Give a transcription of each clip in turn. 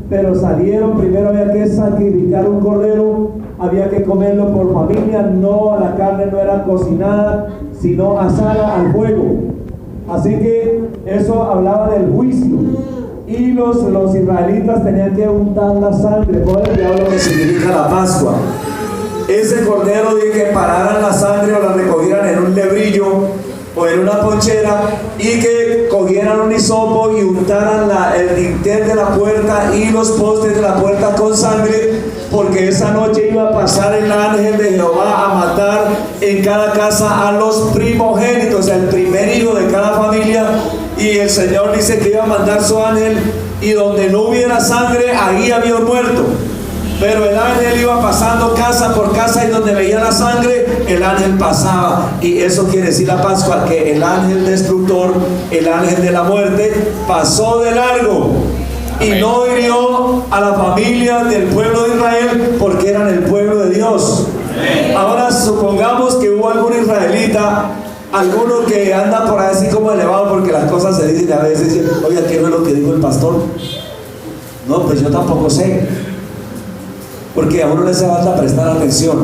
pero salieron. Primero había que sacrificar un cordero, había que comerlo por familia, no, la carne no era cocinada, sino asada al fuego. Así que eso hablaba del juicio. Y los israelitas tenían que untar la sangre. Por el diablo que significa la Pascua. Ese cordero de que pararan la sangre o la recogieran en un lebrillo o en una ponchera, y que cogieran un hisopo y untaran el dintel de la puerta y los postes de la puerta con sangre, porque esa noche iba a pasar el ángel de Jehová a matar en cada casa a los primogénitos, el primer hijo de cada familia. Y el Señor dice que iba a mandar su ángel, y donde no hubiera sangre, ahí había un muerto. Pero el ángel iba pasando casa por casa, y donde veía la sangre, el ángel pasaba. Y eso quiere decir la Pascua, que el ángel destructor, el ángel de la muerte, pasó de largo y no hirió a la familia del pueblo de Israel, porque eran el pueblo de Dios. Ahora supongamos que hubo algún israelita, alguno que anda por ahí así como elevado, porque las cosas se dicen a veces, oye, ¿qué no es lo que dijo el pastor? No, pues yo tampoco sé, porque a uno le hace falta prestar atención.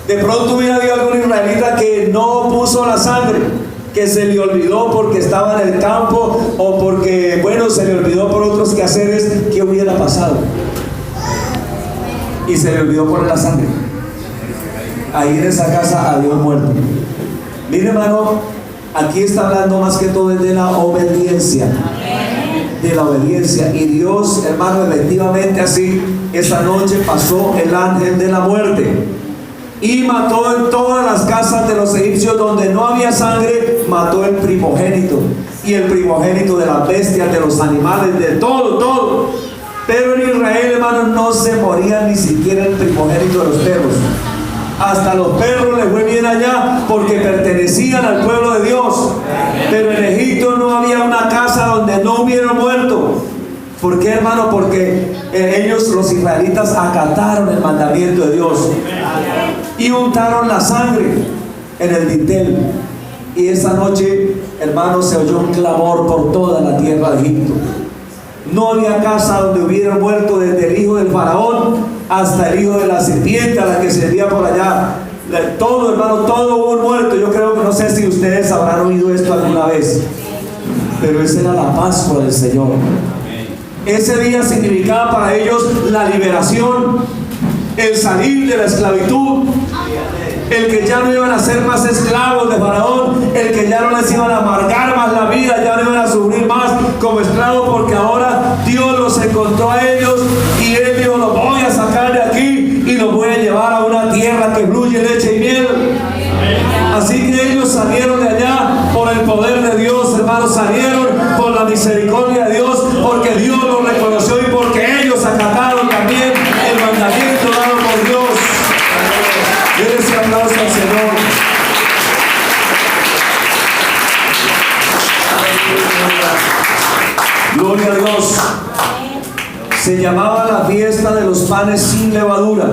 De pronto hubiera habido algún israelita que no puso la sangre, que se le olvidó porque estaba en el campo, o porque, bueno, se le olvidó por otros quehaceres. ¿Qué hubiera pasado? Y se le olvidó poner la sangre. Ahí en esa casa había un muerto. Mire, hermano, aquí está hablando más que todo de la obediencia. De la obediencia. Y Dios, hermano, efectivamente así, esa noche pasó el ángel de la muerte y mató en todas las casas de los egipcios donde no había sangre, mató el primogénito, y el primogénito de las bestias, de los animales, de todo. Pero en Israel, hermano, no se moría ni siquiera el primogénito de los perros. Hasta los perros les fue bien allá, porque pertenecían al pueblo de Dios. Pero en Egipto no había una casa donde no hubiera muerto. ¿Por qué, hermano? Porque ellos, los israelitas, acataron el mandamiento de Dios y untaron la sangre en el dintel. Y esa noche, hermano, se oyó un clamor por toda la tierra de Egipto. No había casa donde hubiera muerto, desde el hijo del faraón hasta el hijo de la serpiente, a la que servía por allá. Todo, hermano, todo hubo un muerto. Yo creo que, no sé si ustedes habrán oído esto alguna vez, pero esa era la Pascua del Señor. Ese día significaba para ellos la liberación, el salir de la esclavitud, el que ya no iban a ser más esclavos de Faraón, el que ya no les iban a amargar más la vida, ya no iban a sufrir más como esclavos, porque ahora Dios los encontró a ellos, y Él dijo: los voy a sacar de aquí y los voy a llevar a una tierra que fluye leche y miel. Así que ellos salieron de allá por el poder de Dios, hermanos, salieron por la misericordia de Dios, porque Dios los reconoció y porque ellos acataron también el mandamiento dado por Dios. Denle ese aplauso al Señor. Gloria a Dios. Se llamaba la fiesta de los panes sin levadura.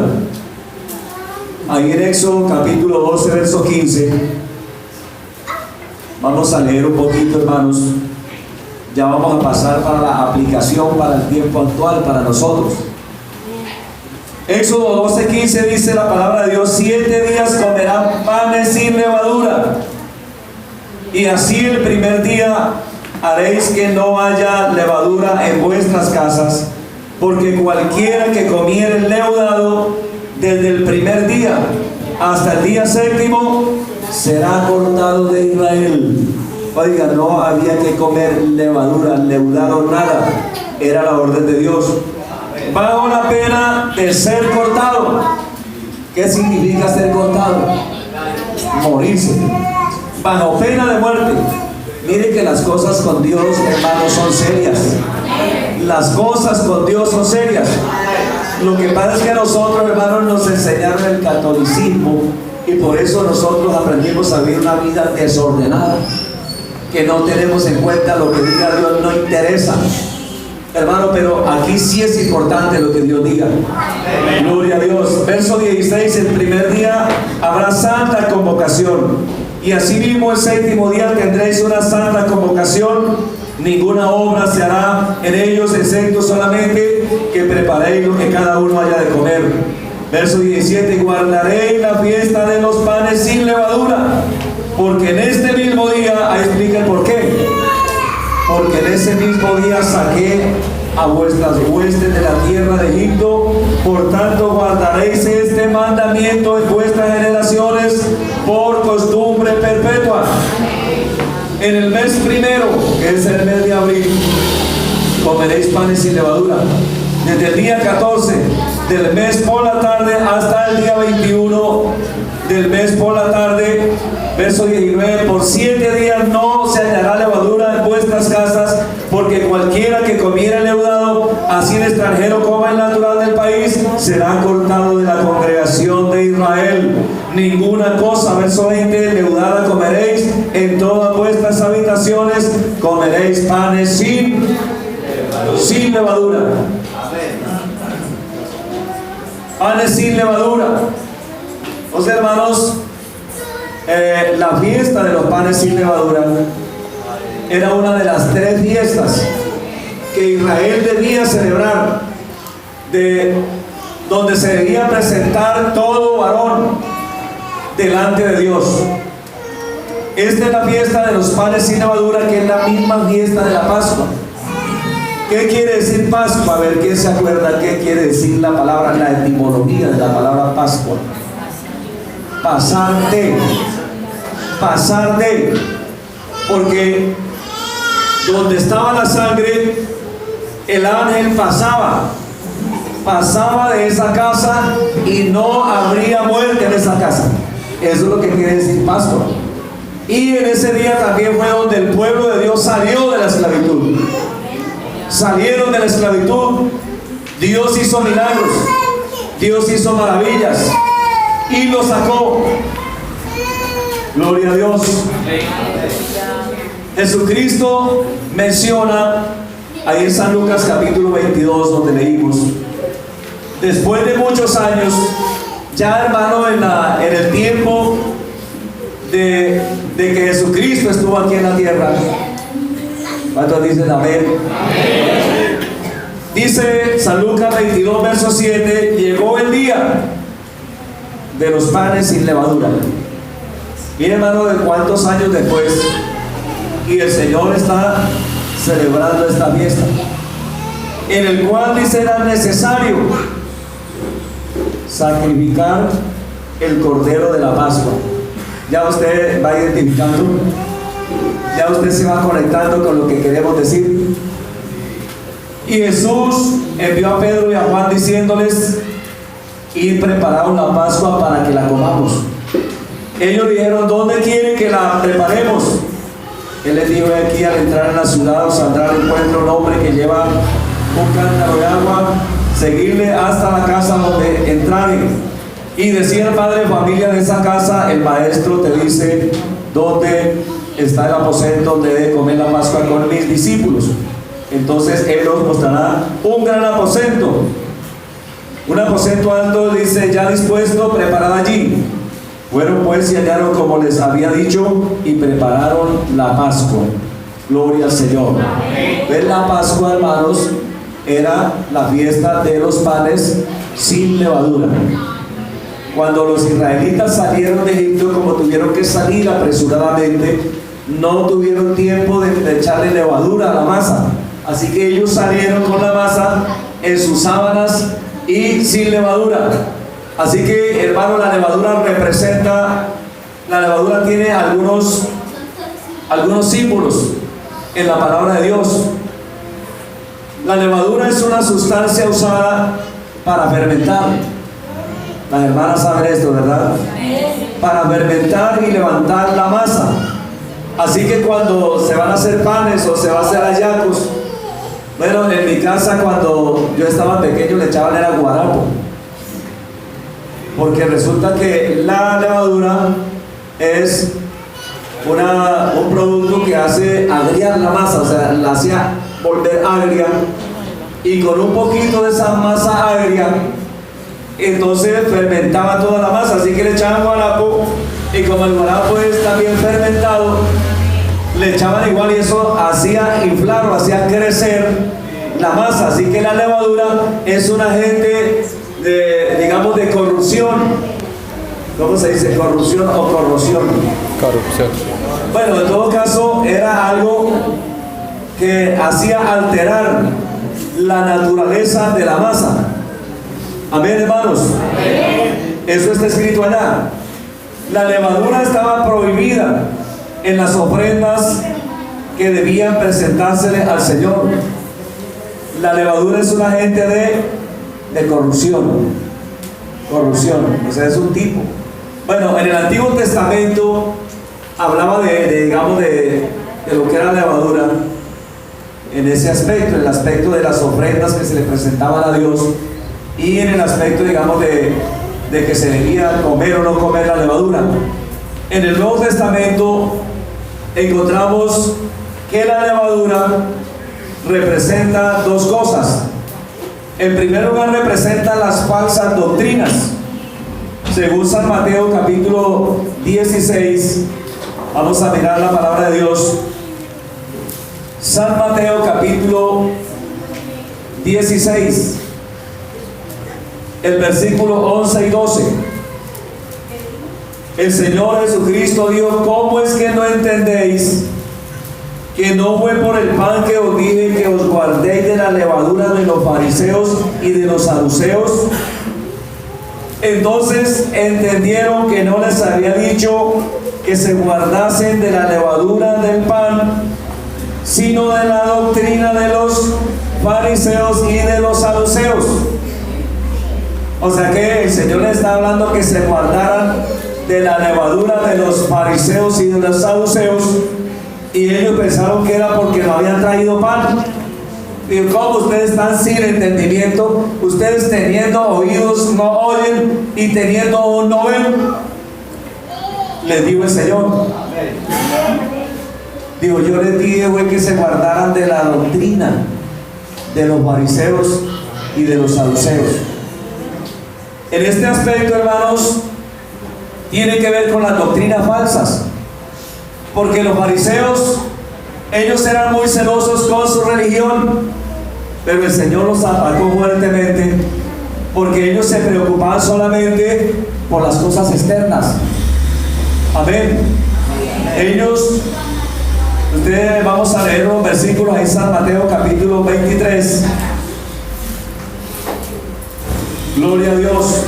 Ahí en Éxodo capítulo 12, verso 15. Vamos a leer un poquito, hermanos. Ya vamos a pasar para la aplicación para el tiempo actual, para nosotros. Éxodo 12, 15 dice la palabra de Dios: 7 días comerán panes sin levadura, y así el primer día haréis que no haya levadura en vuestras casas, porque cualquiera que comiere el leudado desde el primer día hasta el día séptimo será cortado de Israel. Oiga, no había que comer levadura, leudado, nada. Era la orden de Dios. Bajo la pena de ser cortado. ¿Qué significa ser cortado? Morirse. Bajo pena de muerte. Mire que las cosas con Dios, hermanos, son serias. Las cosas con Dios son serias. Lo que pasa es que a nosotros, hermanos, nos enseñaron el catolicismo, y por eso nosotros aprendimos a vivir una vida desordenada, que no tenemos en cuenta lo que diga Dios, no interesa, hermano. Pero aquí sí es importante lo que Dios diga. Gloria a Dios. Verso 16: el primer día habrá santa convocación, y asimismo el séptimo día tendréis una santa convocación. Ninguna obra se hará en ellos, excepto solamente que preparéis lo que cada uno haya de comer. Verso 17, guardaréis la fiesta de los panes sin levadura, porque en este mismo día, ahí explica el por qué. Porque en ese mismo día saqué a vuestras huestes de la tierra de Egipto. Por tanto guardaréis este mandamiento en vuestras generaciones por costumbre perpetua. En el mes primero, que es el mes de abril, comeréis panes sin levadura. Desde el día 14 del mes por la tarde hasta el día 21 del mes por la tarde. Verso 19, por 7 días no se hallará levadura en vuestras casas, porque cualquiera que comiera leudado, así el extranjero coma el natural del país, será cortado de la congregación de Israel. Ninguna cosa, verso 20, leudada comeréis, en todas vuestras habitaciones comeréis panes sin levadura. Panes sin levadura. Los hermanos, la fiesta de los panes sin levadura era una de las 3 fiestas que Israel debía celebrar, donde se debía presentar todo varón delante de Dios. Esta es la fiesta de los panes sin levadura, que es la misma fiesta de la Pascua. ¿Qué quiere decir Pascua? A ver, ¿quién se acuerda qué quiere decir la palabra, la etimología de la palabra Pascua? Pasar de, porque donde estaba la sangre, el ángel pasaba de esa casa y no habría muerte en esa casa. Eso es lo que quiere decir Pascua. Y en ese día también fue donde el pueblo de Dios salió de la esclavitud. Salieron de la esclavitud. Dios hizo milagros, Dios hizo maravillas y los sacó. Gloria a Dios. Jesucristo menciona ahí en San Lucas capítulo 22, donde leímos, después de muchos años, ya hermano, en el tiempo de que Jesucristo estuvo aquí en la tierra. ¿Cuántos dicen amén? Amén. Dice San Lucas 22, verso 7, llegó el día de los panes sin levadura. Mire, hermano, de cuántos años después, y el Señor está celebrando esta fiesta, en el cual dice era necesario sacrificar el cordero de la Pascua. Ya usted va identificando, ya usted se va conectando con lo que queremos decir. Y Jesús envió a Pedro y a Juan diciéndoles: y prepararon la Pascua para que la comamos. Ellos dijeron: ¿dónde quieren que la preparemos? Él les dijo: aquí al entrar en la ciudad os saldrá al encuentro un hombre que lleva un cántaro de agua, seguirle hasta la casa donde entraren. Y decía el padre de familia de esa casa: el maestro te dice dónde está el aposento donde debe comer la Pascua con mis discípulos. Entonces él os mostrará un gran aposento, un aposento alto, dice, ya dispuesto, preparado allí. Fueron pues y hallaron como les había dicho y prepararon la Pascua. Gloria al Señor. ¿Ves? La Pascua, hermanos, era la fiesta de los panes sin levadura. Cuando los israelitas salieron de Egipto, como tuvieron que salir apresuradamente, no tuvieron tiempo de echarle levadura a la masa. Así que ellos salieron con la masa en sus sábanas y sin levadura. Así que, hermano, la levadura tiene algunos símbolos en la palabra de Dios. La levadura es una sustancia usada para fermentar. Las hermanas saben esto, ¿verdad? Para fermentar y levantar la masa. Así que cuando se van a hacer panes o se va a hacer hallacos, bueno, en mi casa cuando yo estaba pequeño le echaban era guarapo, porque resulta que la levadura es un producto que hace agriar la masa, o sea, la hacía volver agria, y con un poquito de esa masa agria entonces fermentaba toda la masa. Así que le echaban guarapo, y como el guarapo es también fermentado, le echaban igual y eso hacía inflar o hacía crecer la masa. Así que la levadura es un agente de, digamos, de corrupción. ¿Cómo se dice? ¿Corrupción o corrosión? Corrupción. Bueno, en todo caso era algo que hacía alterar la naturaleza de la masa. Amén, hermanos. Eso está escrito allá. La levadura estaba prohibida en las ofrendas que debían presentársele al Señor. La levadura es un agente de corrupción. Corrupción, o sea, es un tipo. Bueno, en el Antiguo Testamento hablaba digamos, de lo que era la levadura en ese aspecto, en el aspecto de las ofrendas que se le presentaban a Dios, y en el aspecto, digamos, de que se debía comer o no comer la levadura. En el Nuevo Testamento encontramos que la levadura representa dos cosas. En primer lugar, representa las falsas doctrinas. Según San Mateo capítulo 16, vamos a mirar la palabra de Dios. San Mateo capítulo 16, el versículo 11 y 12. El Señor Jesucristo dijo: ¿cómo es que no entendéis que no fue por el pan que os dije que os guardéis de la levadura de los fariseos y de los saduceos? Entonces entendieron que no les había dicho que se guardasen de la levadura del pan, sino de la doctrina de los fariseos y de los saduceos. O sea que el Señor les está hablando que se guardaran de la levadura de los fariseos y de los saduceos, y ellos pensaron que era porque no habían traído pan. Y como ustedes están sin entendimiento, ustedes teniendo oídos no oyen y teniendo ojos no ven, les dijo el Señor. Digo, yo les dije, güey, que se guardaran de la doctrina de los fariseos y de los saduceos. En este aspecto, hermanos, tiene que ver con las doctrinas falsas, porque los fariseos, ellos eran muy celosos con su religión, pero el Señor los atacó fuertemente, porque ellos se preocupaban solamente por las cosas externas. Amén. Ellos, ustedes, vamos a leer los versículos en San Mateo capítulo 23. Gloria a Dios.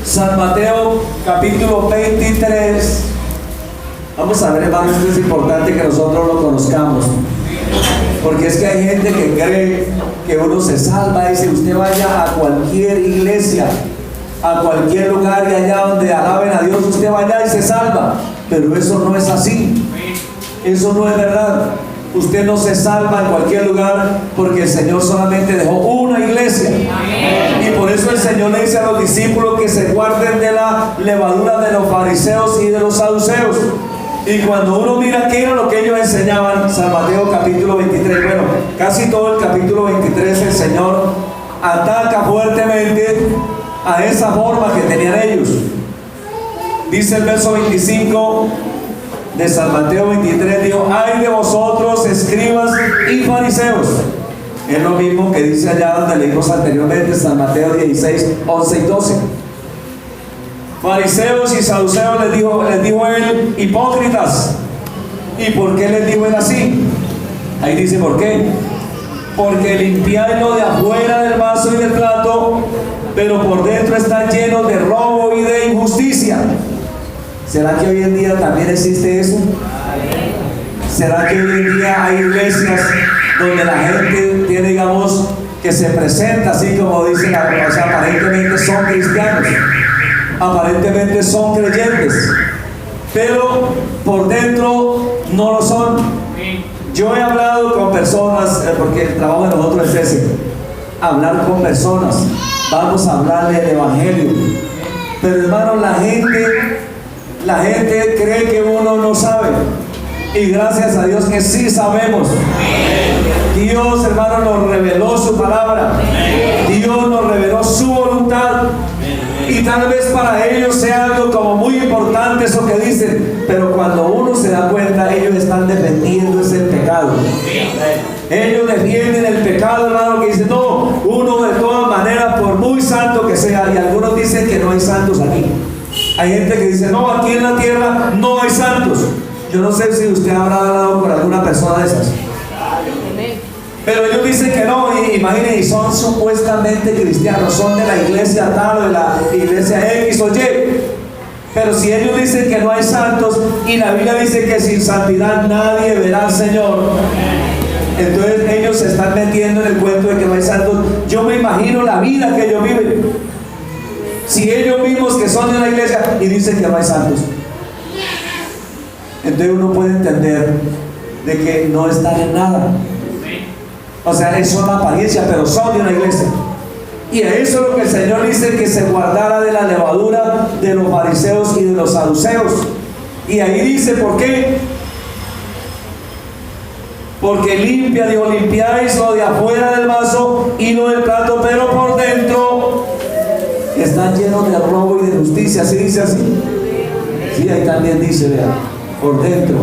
San Mateo capítulo 23. Vamos a ver, hermanos, esto es importante que nosotros lo conozcamos, porque es que hay gente que cree que uno se salva. Dice: usted vaya a cualquier iglesia, a cualquier lugar y allá donde alaben a Dios, usted vaya y se salva. Pero eso no es así. Eso no es verdad. Usted no se salva en cualquier lugar, porque el Señor solamente dejó una iglesia. Y por eso el Señor le dice a los discípulos que se guarden de la levadura de los fariseos y de los saduceos. Y cuando uno mira qué era lo que ellos enseñaban, San Mateo capítulo 23, bueno, casi todo el capítulo 23, el Señor ataca fuertemente a esa forma que tenían ellos. Dice el verso 25 de San Mateo 23, dijo: ay de vosotros, escribas y fariseos. Es lo mismo que dice allá donde leímos anteriormente, San Mateo 16, 11 y 12. Fariseos y saduceos, les dijo él, hipócritas. ¿Y por qué les dijo él así? Ahí dice por qué. Porque limpiáis lo de afuera del vaso y del plato, pero por dentro están llenos de robo y de injusticia. ¿Será que hoy en día también existe eso? ¿Será que hoy en día hay iglesias donde la gente tiene, digamos, que se presenta así como dicen, o sea, aparentemente son cristianos, aparentemente son creyentes, pero por dentro no lo son? Yo he hablado con personas, porque el trabajo de nosotros es ese, hablar con personas. Vamos a hablarle del evangelio. Pero hermano, la gente cree que uno no sabe, y gracias a Dios que sí sabemos. Dios, hermano, nos reveló su palabra. Dios nos reveló su voluntad. Y tal vez para ellos sea algo como muy importante eso que dicen, pero cuando uno se da cuenta Hay gente que dice, no, aquí en la tierra no hay santos. Yo no sé si usted habrá hablado con alguna persona de esas. Pero ellos dicen que no, y imaginen, y son supuestamente cristianos, son de la iglesia tal o de la iglesia X o Y. Pero si ellos dicen que no hay santos y la Biblia dice que sin santidad nadie verá al Señor, entonces ellos se están metiendo en el cuento de que no hay santos. Yo me imagino la vida que ellos viven. Si ellos mismos que son de la iglesia y dicen que no hay santos, entonces uno puede entender de que no están en nada. O sea, es una apariencia, pero son de una iglesia. Y a eso es lo que el Señor dice, que se guardara de la levadura de los fariseos y de los saduceos. Y ahí dice, ¿por qué? Porque limpia, digo, limpiáis lo de afuera del vaso y no del plato, pero por dentro están llenos de robo y de justicia. ¿Sí dice así? Sí, ahí también dice, vean, por dentro.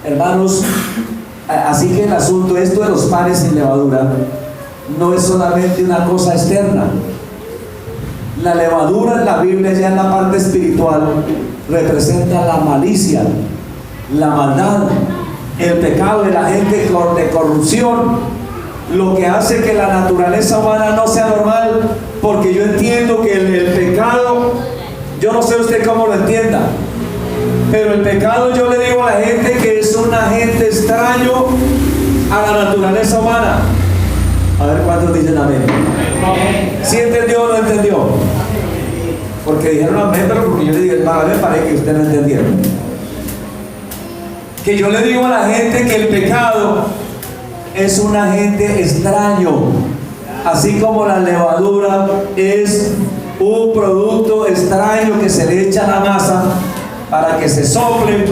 Hermanos, así que el asunto, esto de los panes sin levadura, no es solamente una cosa externa. La levadura en la Biblia, ya en la parte espiritual, representa la malicia, la maldad, el pecado de la gente de corrupción, lo que hace que la naturaleza humana no sea normal, porque yo entiendo que el pecado, yo no sé usted cómo lo entienda, pero el pecado, yo le digo a la gente que es un agente extraño a la naturaleza humana. A ver cuántos dicen amén. ¿Sí entendió o no entendió? Porque dijeron amén, pero porque yo le dije, hermano, me parece que usted no entendieron. Que yo le digo a la gente que el pecado es un agente extraño, así como la levadura es un producto extraño que se le echa a la masa para que se sople.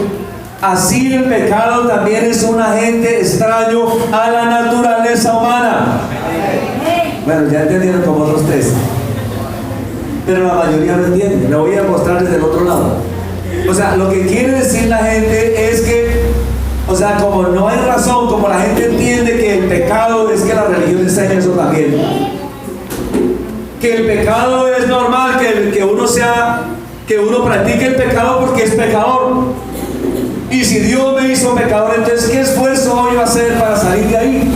Así el pecado también es un agente extraño a la naturaleza humana. Bueno, ya entendieron como otros tres, pero la mayoría no entiende. Lo voy a mostrar desde el otro lado. O sea, lo que quiere decir la gente es que, o sea, como no hay razón, como la gente entiende que el pecado es que la religión enseña eso también, que el pecado es normal, que uno practique el pecado porque es pecador. Y si Dios me hizo pecador, entonces ¿qué esfuerzo voy a hacer para salir de ahí?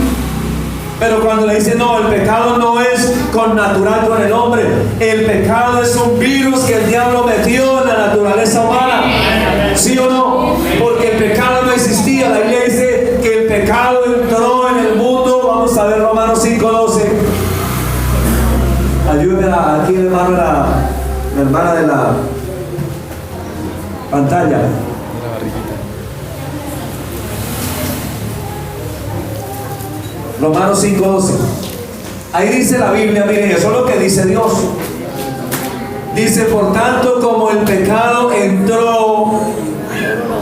Pero cuando le dicen, no, el pecado no es connatural con el hombre, el pecado es un virus que el diablo metió en la naturaleza humana. ¿Sí o no? Porque el pecado no existía. La Biblia dice que el pecado entró en el mundo. Vamos a ver Romanos 5:12. Ayúdenme aquí, hermano, la hermana de la pantalla. Romanos 5:12. Ahí dice la Biblia, miren, eso es lo que dice Dios. Dice, por tanto, como el pecado entró,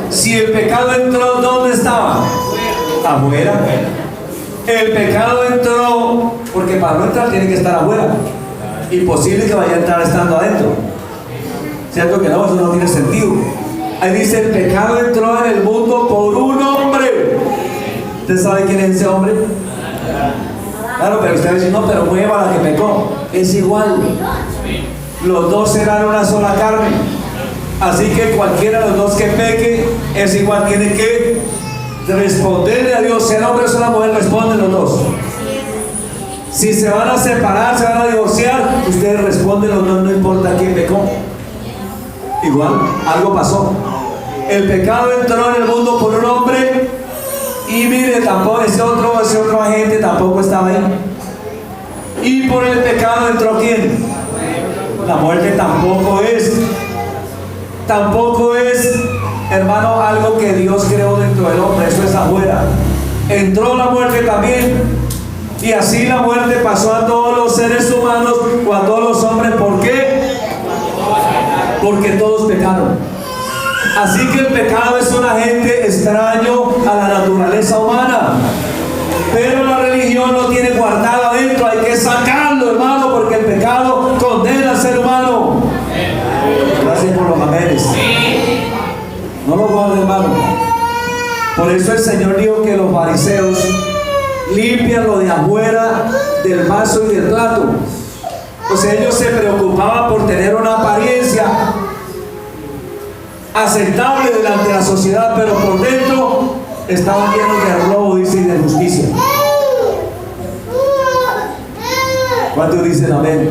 si el pecado entró, ¿dónde estaba? Afuera. El pecado entró, porque para no entrar tiene que estar afuera. Imposible que vaya a entrar estando adentro. ¿Cierto que no? Eso no tiene sentido. Ahí dice, el pecado entró en el mundo por un hombre. ¿Usted sabe quién es ese hombre? Claro, pero usted dice, no, pero fue Eva la que pecó. Es igual. Los dos serán una sola carne. Así que cualquiera de los dos que peque es igual. Tiene que responderle a Dios. Sea el hombre o sea la mujer, responden los dos. Si se van a separar, se van a divorciar, ustedes responden los dos, no importa quién pecó. Igual, algo pasó. El pecado entró en el mundo por un hombre. Y mire, tampoco ese otro agente tampoco estaba ahí. Y por el pecado entró ¿quién? La muerte tampoco es, hermano, algo que Dios creó dentro del hombre. Eso es afuera. Entró la muerte también. Y así la muerte pasó a todos los seres humanos o a todos los hombres. ¿Por qué? Porque todos pecaron. Así que el pecado es un agente extraño a la naturaleza humana. Pero la religión lo tiene guardado adentro. Hay que sacarlo, hermano, porque el pecado condena al ser humano. Gracias por los amenes. No lo guarde, hermano. Por eso el Señor dijo que los fariseos limpian lo de afuera del vaso y del plato. O sea, ellos se preocupaban por tener una apariencia. apariencia aceptable delante de la sociedad, pero por dentro estaban llenos de robo, dice, y de justicia. ¿Cuántos dicen amén?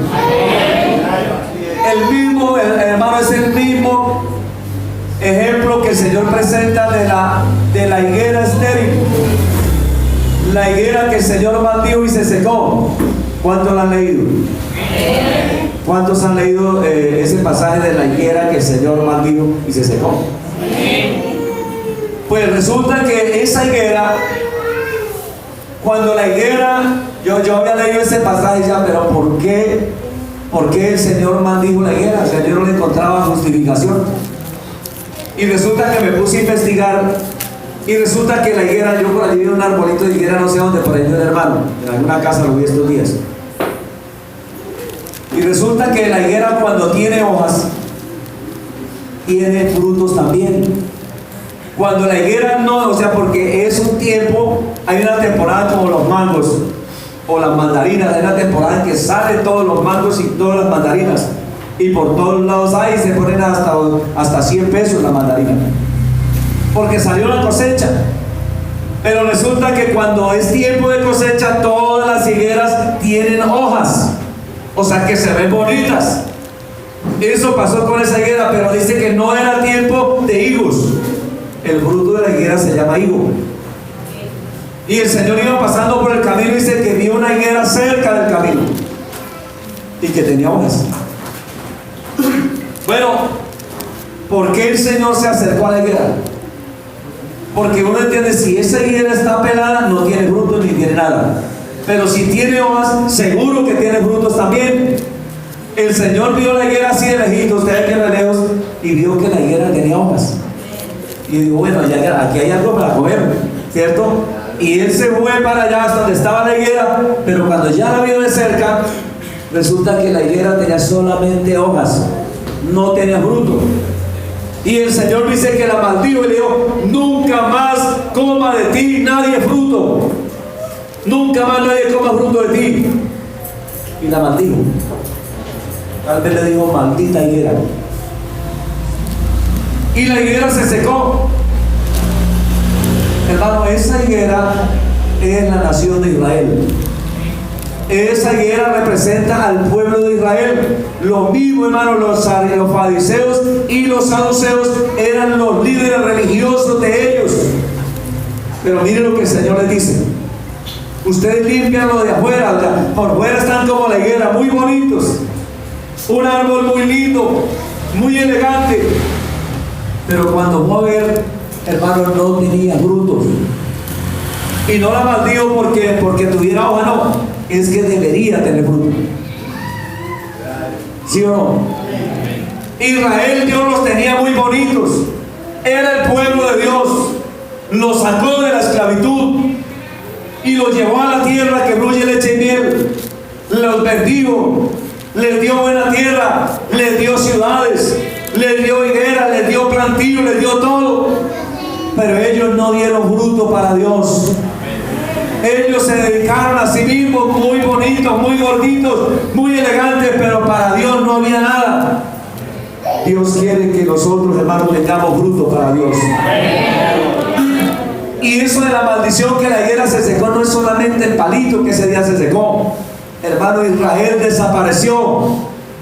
El mismo, hermano, es el mismo ejemplo que el Señor presenta de la higuera estéril. La higuera que el Señor maldijo y se secó. ¿Cuántos la han leído? ¿Cuántos han leído ese pasaje de la higuera que el Señor maldijo y se secó? Pues resulta que esa higuera, cuando la higuera, yo había leído ese pasaje ya, pero ¿por qué el Señor maldijo la higuera? El Señor no le encontraba justificación. Y resulta que me puse a investigar, y resulta que la higuera, yo por allí vi un arbolito de higuera, no sé dónde, por ahí de un hermano, en alguna casa lo vi estos días. Y resulta que la higuera, cuando tiene hojas, tiene frutos también. Cuando la higuera no, o sea, porque es un tiempo, hay una temporada como los mangos o las mandarinas, hay una temporada en que salen todos los mangos y todas las mandarinas, y por todos lados hay, se ponen hasta 100 pesos la mandarina, porque salió la cosecha. Pero resulta que cuando es tiempo de cosecha, todas las higueras tienen hojas, o sea que se ven bonitas. Eso pasó con esa higuera, pero dice que no era tiempo de higos. El fruto de la higuera se llama higo. Y el Señor iba pasando por el camino y dice que vio una higuera cerca del camino y que tenía hojas. Bueno, ¿por qué el Señor se acercó a la higuera? Porque uno entiende, si esa higuera está pelada, no tiene frutos ni tiene nada. Pero si tiene hojas, seguro que tiene frutos también. El Señor vio la higuera así de lejito, ustedes que de lejos, y vio que la higuera tenía hojas. Y digo, bueno, aquí hay algo para comer, ¿cierto? Y él se fue para allá hasta donde estaba la higuera, pero cuando ya la vio de cerca, resulta que la higuera tenía solamente hojas, no tenía fruto. Y el Señor dice que la maldijo y le dijo, nunca más coma de ti nadie fruto, nunca más nadie coma fruto de ti. Y la maldijo. Tal vez le dijo, maldita higuera. Y la higuera se secó. Hermano, esa higuera es la nación de Israel. Esa higuera representa al pueblo de Israel. Lo mismo, hermano, los fariseos y los saduceos eran los líderes religiosos de ellos. Pero miren lo que el Señor les dice. Ustedes limpian lo de afuera, por fuera están como la higuera, muy bonitos, un árbol muy lindo, muy elegante, pero cuando fue a ver, hermano, no tenía frutos. Y no la maldijo porque tuviera hoja, no, es que debería tener fruto. ¿Sí o no? Israel, Dios los tenía muy bonitos, era el pueblo de Dios, los sacó de la esclavitud y los llevó a la tierra que fluye leche y miel, los bendijo, les dio buena tierra, les dio ciudades, les dio higueras, les dio plantío, les dio todo, pero ellos no dieron fruto para Dios. Ellos se dedicaron a sí mismos, muy bonitos, muy gorditos, muy elegantes, pero para Dios no había nada. Dios quiere que nosotros, hermanos, tengamos fruto para Dios. Y eso de la maldición que la higuera se secó no es solamente el palito que ese día se secó. Hermano, Israel desapareció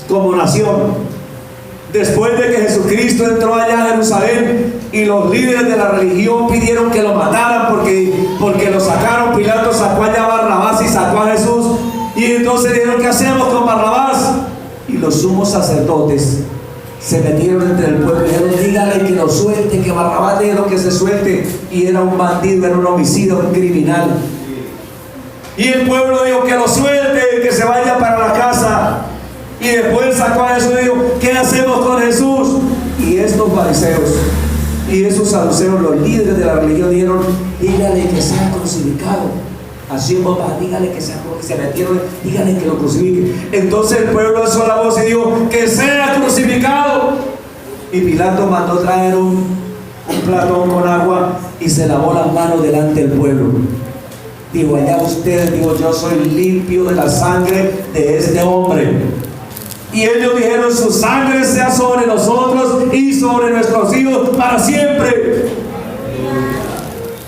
como nación. Después de que Jesucristo entró allá a Jerusalén y los líderes de la religión pidieron que lo mataran porque lo sacaron, Pilato sacó allá a Barrabás y sacó a Jesús. Y entonces dijeron, ¿qué hacemos con Barrabás? Y los sumos sacerdotes se metieron entre el pueblo y dijeron, dígale que lo suelte, que Barrabás dijo que se suelte. Y era un bandido, era un homicida, un criminal. Y el pueblo dijo que lo suelte, que se vaya para la casa. Y después sacó a Jesús y dijo, ¿qué hacemos con Jesús? Y estos fariseos y esos saduceos, los líderes de la religión, dijeron, dígale que sea crucificado. Así en voz baja, dígale que sea, porque se metieron, dígale que lo crucifiquen. Entonces el pueblo alzó la voz y dijo, que sea crucificado. Y Pilato mandó traer un platón con agua y se lavó las manos delante del pueblo. Digo, allá ustedes, digo, yo soy limpio de la sangre de este hombre. Y ellos dijeron: su sangre sea sobre nosotros y sobre nuestros hijos para siempre.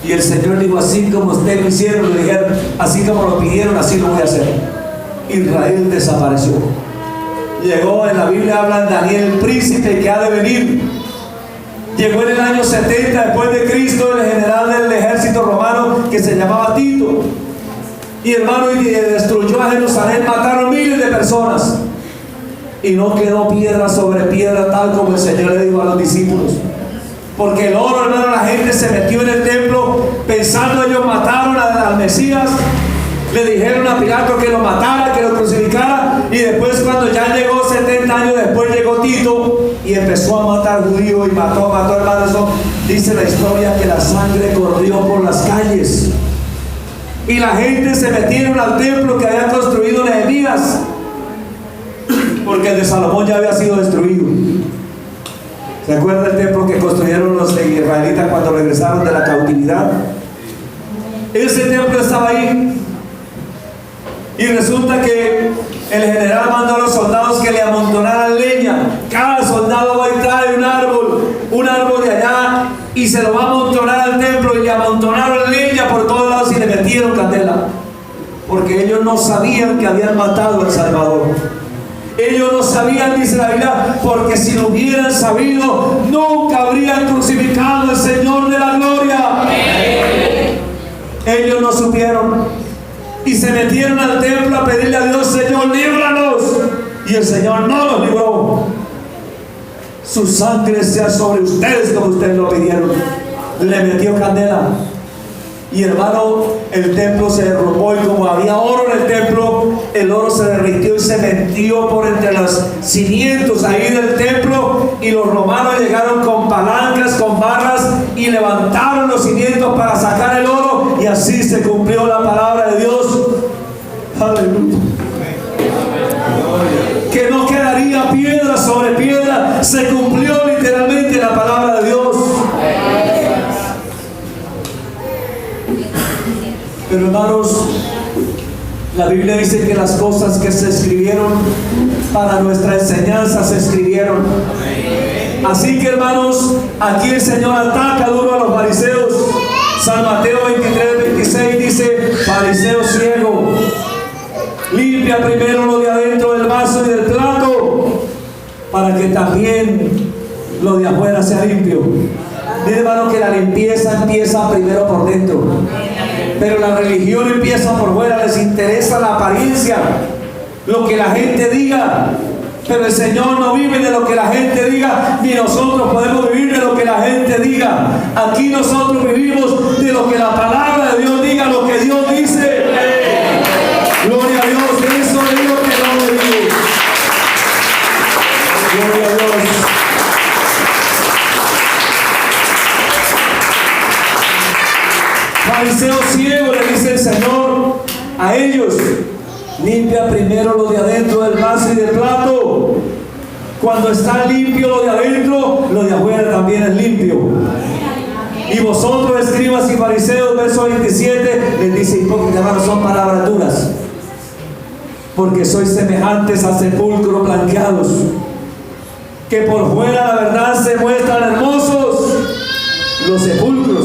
Y el Señor dijo: así como ustedes lo hicieron, le dijeron, así como lo pidieron, así lo voy a hacer. Israel desapareció. Llegó, en la Biblia habla de Daniel, el príncipe que ha de venir. Llegó en el año 70 después de Cristo el general del ejército romano que se llamaba Tito. Y hermano, y destruyó a Jerusalén, mataron miles de personas. Y no quedó piedra sobre piedra, tal como el Señor le dijo a los discípulos. Porque el oro, hermano, la gente se metió en el templo pensando ellos mataron al Mesías. Le dijeron a Pilato que lo matara, que lo crucificara. Y después, cuando ya llegó 70 años después, llegó Tito y empezó a matar judíos y mató, hermano. Eso dice la historia, que la sangre corrió por las calles. Y la gente se metieron al templo que había construido Nehemías, porque el de Salomón ya había sido destruido. ¿Se acuerda el templo que construyeron los israelitas cuando regresaron de la cautividad? Ese templo estaba ahí. Y resulta que el general mandó a los soldados que le amontonaran leña. Cada soldado va y trae un árbol de allá, y se lo va a amontonar al templo, y le amontonaron leña por todos lados y le metieron candela. Porque ellos no sabían que habían matado al Salvador. Ellos no sabían, dice la Biblia, porque si lo hubieran sabido, nunca habrían crucificado al Señor de la gloria. Ellos no supieron. Y se metieron al templo a pedirle a Dios: Señor, líbranos. Y el Señor no los libró. Su sangre sea sobre ustedes como ustedes lo pidieron. Le metió candela. Y hermano, el templo se derrumbó, y como había oro en el templo, el oro se derritió y se metió por entre los cimientos ahí del templo. Y los romanos llegaron con palancas, con barras, y levantaron los cimientos para sacar el oro. Y así se cumplió la palabra de Dios. Aleluya. Que no quedaría piedra sobre piedra. Se cumplió literalmente la palabra de Dios. Pero hermanos, la Biblia dice que las cosas que se escribieron para nuestra enseñanza se escribieron. Así que hermanos, aquí el Señor ataca duro a los fariseos. San Mateo 23:26 dice: fariseo ciego, limpia primero lo de adentro del vaso y del plato, para que también lo de afuera sea limpio. Mire, hermano, que la limpieza empieza primero por dentro. Pero la religión empieza por fuera. Les interesa la apariencia, lo que la gente diga. Pero el Señor no vive de lo que la gente diga, ni nosotros podemos vivir de lo que la gente diga. Aquí nosotros vivimos de lo que la palabra de Dios diga, lo que Dios dice. Gloria a Dios. De eso le digo que no le digo. Gloria a Dios. Fariseo ciego, le dice el Señor a ellos: limpia primero lo de adentro del vaso y del plato. Cuando está limpio lo de adentro, lo de afuera también es limpio. Y vosotros, escribas y fariseos, verso 27, les dice: hipócritas, hermanos, son palabras duras, porque sois semejantes a sepulcros blanqueados, que por fuera la verdad se muestran hermosos los sepulcros,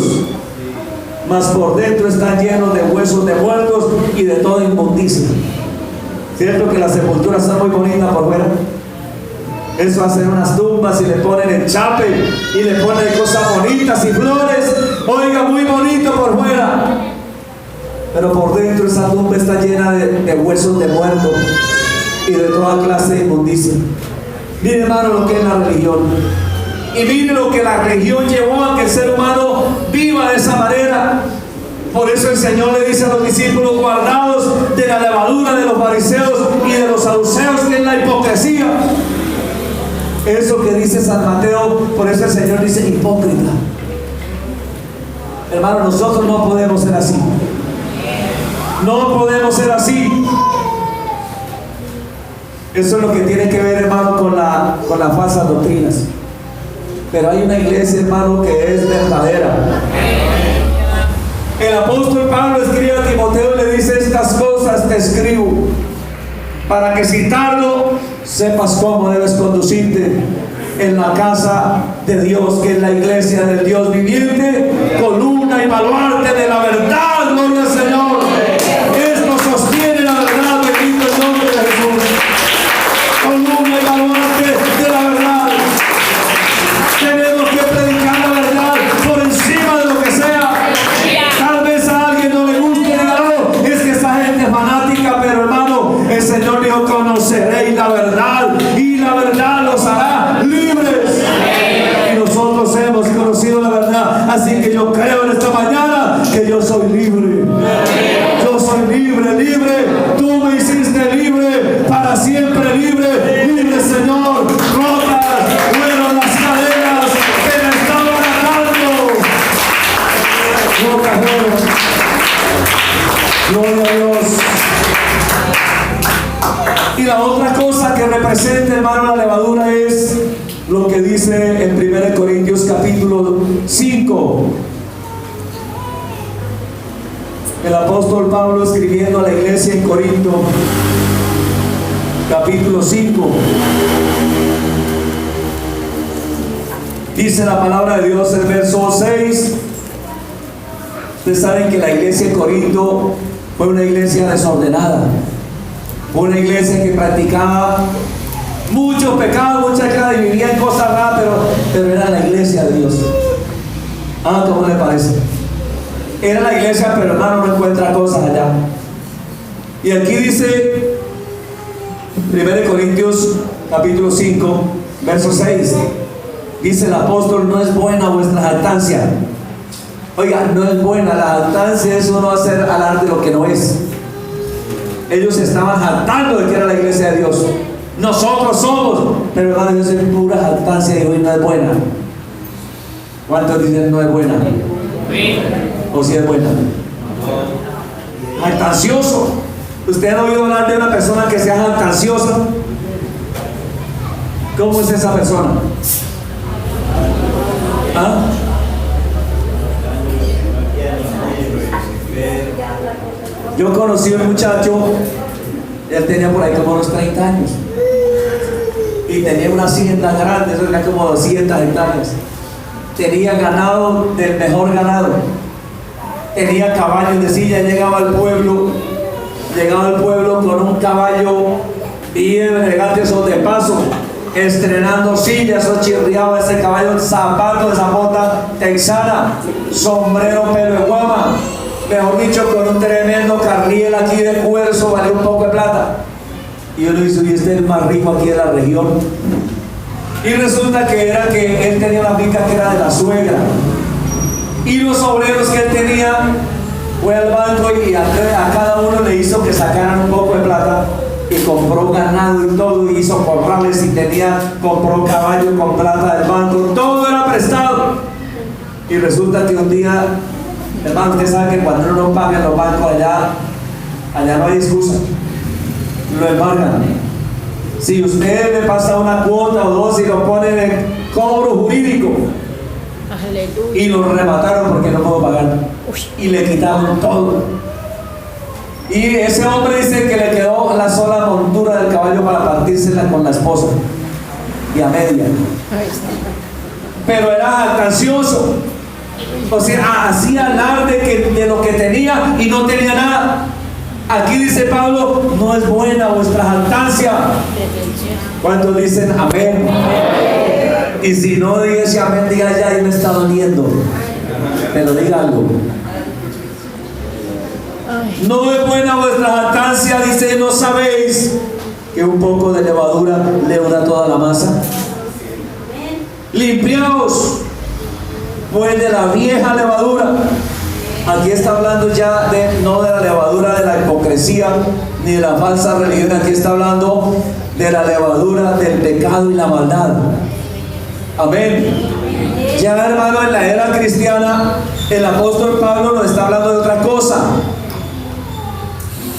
mas por dentro están llenos de huesos de muertos y de toda inmundicia. ¿Cierto que las sepulturas son muy bonitas por fuera? Eso hacen unas tumbas y le ponen el chape y le ponen cosas bonitas y flores. Oiga, muy bonito por fuera. Pero por dentro esa tumba está llena de huesos de muertos y de toda clase de inmundicia. Mire, hermano, lo que es la religión. Y mire lo que la religión llevó a que el ser humano viva de esa manera. Por eso el Señor le dice a los discípulos: guardados de la levadura de los fariseos y de los saduceos, que es la hipocresía. Eso que dice San Mateo, por eso el Señor dice hipócrita. Hermano, nosotros no podemos ser así. No podemos ser así. Eso es lo que tiene que ver, hermano, con las falsas doctrinas. Pero hay una iglesia, hermano, que es verdadera. El apóstol Pablo escribe a Timoteo y le dice: estas cosas te escribo, para que si tardo sepas cómo debes conducirte en la casa de Dios, que es la iglesia del Dios viviente, columna y baluarte de la verdad. Gloria al Señor. Esto sostiene la verdad. Bendito el nombre de Jesús. Columna y baluarte de la verdad. Tenemos que predicar la verdad por encima de lo que sea. Tal vez a alguien no le guste, no, es que esa gente es fanática, pero hermano, el Señor dijo: conoceréis la verdad y la verdad los hará libres. Y nosotros hemos conocido la verdad, así que yo creo en esta mañana que yo soy libre. Yo soy libre, libre. Tú me hiciste libre, para siempre libre. Libre, Señor. Rotas fueron las cadenas que me estaban atando. Rotas fueron. Gloria a Dios. Y la otra cosa que representa, hermano, la levadura es lo que dice en 1 Corintios capítulo 5. El apóstol Pablo escribiendo a la iglesia en Corinto, capítulo 5. Dice la palabra de Dios en verso 6. Ustedes saben que la iglesia en Corinto fue una iglesia desordenada. Una iglesia que practicaba muchos pecados, muchas cosas, y vivía en cosas raras, pero era la iglesia de Dios. ¿Cómo le parece? Era la iglesia, pero hermano, no encuentra cosas allá. Y aquí dice 1 Corintios capítulo 5, verso 6. Dice el apóstol: no es buena vuestra jactancia. Oiga, no es buena. La jactancia es uno hacer alarde de lo que no es. Ellos estaban jactando de que era la iglesia de Dios. Nosotros somos, pero hermano, Dios es pura jactancia y hoy no es buena. ¿Cuántos dicen no es buena? ¿O si es buena? Jactancioso. ¿Usted ha oído hablar de una persona que sea jactanciosa? ¿Cómo es esa persona? Yo conocí a un muchacho, él tenía por ahí como unos 30 años y tenía una hacienda grande, eso era como 200 hectáreas. Tenía ganado del mejor ganado, tenía caballos de silla. Llegaba al pueblo con un caballo bien elegante, esos de paso, estrenando sillas, eso chirriaba ese caballo, zapatos de zapota texana, sombrero pelo de guama. Mejor dicho, con un tremendo carriel aquí de cuerzo, vale un poco de plata. Y uno dice: y este es el más rico aquí de la región. Y resulta que él tenía una finca que era de la suegra. Y los obreros que él tenía, fue al banco y a cada uno le hizo que sacaran un poco de plata. Y compró ganado y todo, y hizo corrales y compró caballo con plata del banco. Todo era prestado. Y resulta que un día, hermano, usted sabe que cuando uno no paga en los bancos allá no hay excusa, lo embargan. Si usted le pasa una cuota o dos y lo pone en cobro jurídico, y lo remataron porque no pudo pagar, y le quitaron todo. Y ese hombre dice que le quedó la sola montura del caballo para partírsela con la esposa y a media. Pero era jactancioso. O sea, hacía alarde de lo que tenía y no tenía nada. Aquí dice Pablo: no es buena vuestra jactancia. ¿Cuántos dicen amén? Y si no dice amén, diga: ya, y me está doliendo. Pero diga algo. No es buena vuestra jactancia, dice: ¿no sabéis que un poco de levadura leuda toda la masa? Limpiaos pues de la vieja levadura. Aquí está hablando ya no de la levadura de la hipocresía ni de la falsa religión. Aquí está hablando de la levadura del pecado y la maldad. Amén. Ya, hermano, en la era cristiana el apóstol Pablo nos está hablando de otra cosa.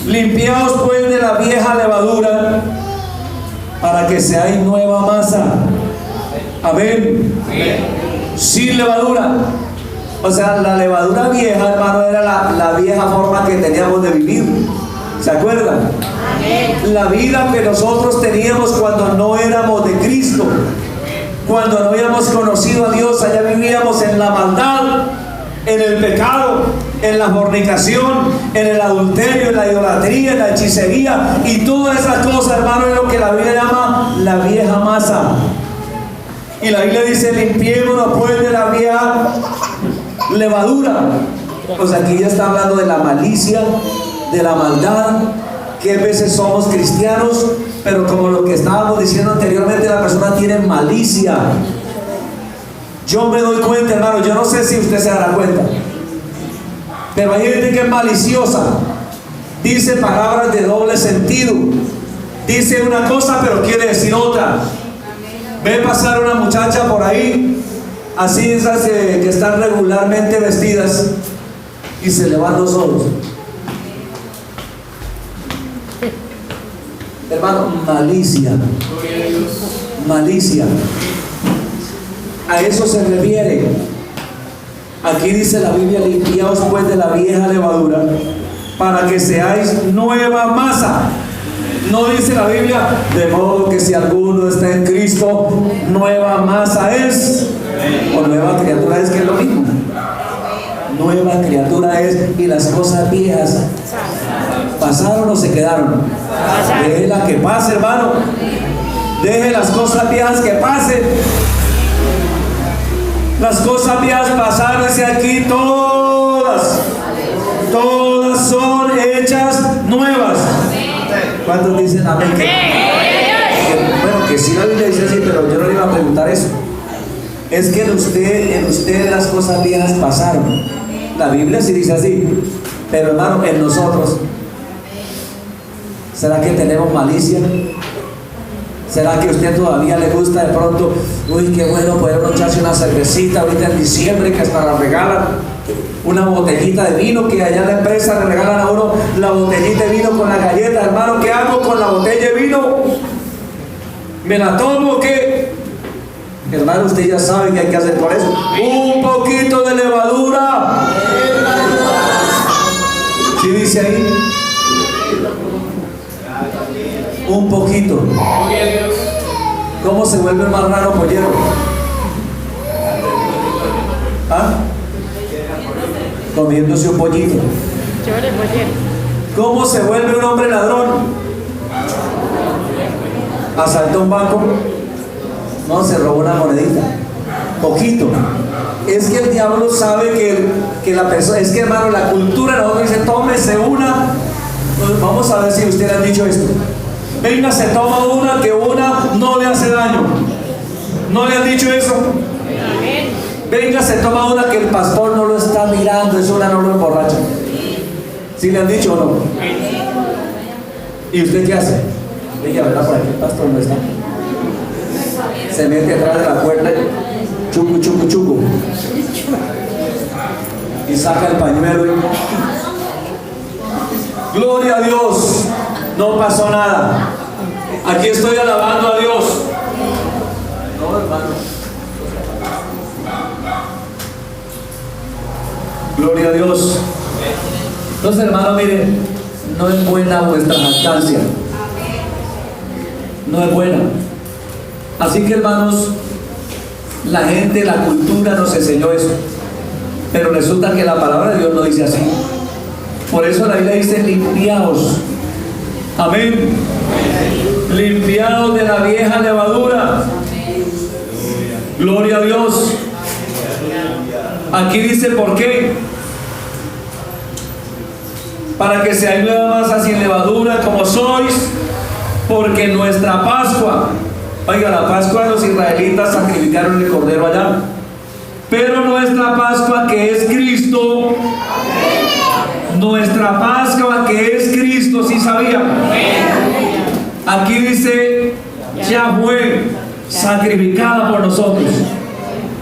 Limpiaos pues de la vieja levadura para que seáis nueva masa. Amén. Sin levadura. O sea, la levadura vieja, hermano, era la vieja forma que teníamos de vivir. ¿Se acuerdan? La vida que nosotros teníamos cuando no éramos de Cristo, cuando no habíamos conocido a Dios, allá vivíamos en la maldad, en el pecado, en la fornicación, en el adulterio, en la idolatría, en la hechicería y todas esas cosas, hermano, es lo que la Biblia llama la vieja masa. Y la Biblia dice: limpiémonos pues de la vieja levadura. Pues aquí ya está hablando de la malicia, de la maldad, que a veces somos cristianos, pero como lo que estábamos diciendo anteriormente, la persona tiene malicia. Yo me doy cuenta, hermano, yo no sé si usted se dará cuenta, pero hay gente que es maliciosa, dice palabras de doble sentido, dice una cosa pero quiere decir otra. Ve pasar una muchacha por ahí, así esas que están regularmente vestidas, y se le van los ojos. Hermano, malicia. Malicia. A eso se refiere. Aquí dice la Biblia: limpiaos pues de la vieja levadura, para que seáis nueva masa. No dice la Biblia: de modo que si alguno está en Cristo, nueva masa es, o nueva criatura es, que es lo mismo. Nueva criatura es, y las cosas viejas pasaron o se quedaron. Déjela que pase, hermano. Deje las cosas viejas que pasen. Las cosas viejas pasaron hacia aquí, todas son hechas nuevas. ¿Cuántos dicen amén? Bueno, que sí la Biblia dice así, pero yo no le iba a preguntar eso. Es que en usted las cosas viejas pasaron. La Biblia sí dice así, pero hermano, en nosotros, ¿será que tenemos malicia? ¿Será que a usted todavía le gusta de pronto, uy, qué bueno poder echarse una cervecita ahorita en diciembre, que hasta la regalan, una botellita de vino, que allá en la empresa le regalan a uno la botellita de vino con la galleta? Hermano, ¿qué hago con la botella de vino? ¿Me la tomo o qué? Hermano, usted ya sabe qué hay que hacer por eso. Un poquito de levadura. ¿Sí dice ahí? Un poquito. ¿Cómo se vuelve el marrano pollero? ¿Ah? Comiéndose un pollito. ¿Cómo se vuelve un hombre ladrón? Asalta un banco. No, se robó una monedita. Poquito. Es que el diablo sabe que la persona, es que, hermano, la cultura de nosotros dice: tómese una. Pues vamos a ver si usted le han dicho esto. Venga, se toma una, que una no le hace daño. ¿No le han dicho eso? Venga, se toma una, que el pastor no lo está mirando, es una, no lo emborracha. ¿Sí le han dicho o no? ¿Y usted qué hace? Venga, ¿verdad? Por aquí el pastor no está. Se mete atrás de la puerta, chucu, chucu, chucu, y saca el pañuelo y... gloria a Dios, no pasó nada. Aquí estoy alabando a Dios. No, hermano. Gloria a Dios. Entonces, hermano, mire, no es buena vuestra jactancia. No es buena. Así que, hermanos, la gente, la cultura nos enseñó eso, pero resulta que la palabra de Dios no dice así. Por eso la Biblia dice: limpiaos. Amén. Limpiaos de la vieja levadura. Gloria a Dios. Aquí dice por qué: para que seáis nueva masa sin levadura, como sois, porque nuestra Pascua... Oiga, la Pascua los israelitas sacrificaron el cordero allá, pero nuestra Pascua, que es Cristo, nuestra Pascua, que es Cristo, ¿sí sabía? Aquí dice: ya fue sacrificada por nosotros.